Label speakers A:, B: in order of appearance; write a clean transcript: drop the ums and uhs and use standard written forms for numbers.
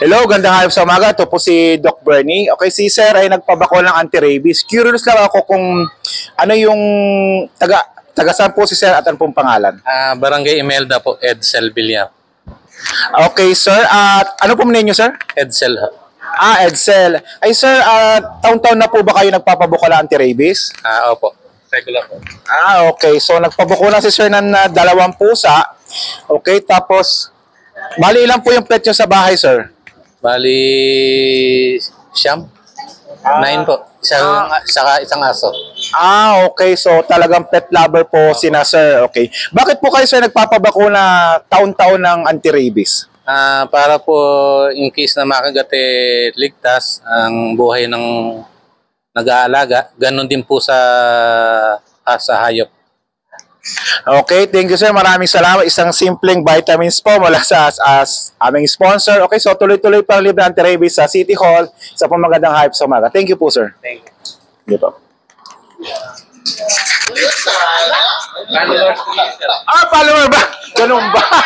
A: Hello, gandang hayop sa umaga. Ito po si Doc Bernie. Okay, si Sir ay nagpabako ng anti-rabies. Curious lang ako kung ano yung taga saan po si Sir at ano pong pangalan.
B: Barangay Imelda po, Edsel Villar.
A: Okay, Sir. At ano po name niyo, Sir?
B: Edsel.
A: Edsel. Ay, Sir, taon-taon na po ba kayo nagpapabuko ng anti-rabies?
B: Opo. Regular po.
A: Okay. So, nagpabuko na si Sir ng 2 pusa. Okay, tapos, bali ilan po yung pet nyo sa bahay, Sir?
B: Bali, siyam. 9 po. Isang aso.
A: Okay. So, talagang pet lover po sina Sir. Okay. Bakit po kayo, Sir, nagpapabakuna taon-taon ng anti-rabies?
B: Para po, in case na makagat ligtas ang buhay ng nag-aalaga, ganun din po sa hayop.
A: Okay, thank you, Sir. Maraming salamat. Isang simpleng vitamins po mula sa aming sponsor. Okay, so tuloy-tuloy pang libre anti-rabies sa City Hall sa magandang hype sa umaga. Thank you po, Sir.
B: Thank you.
A: Dito.
B: Follower
A: Follower ba? Ganun ba?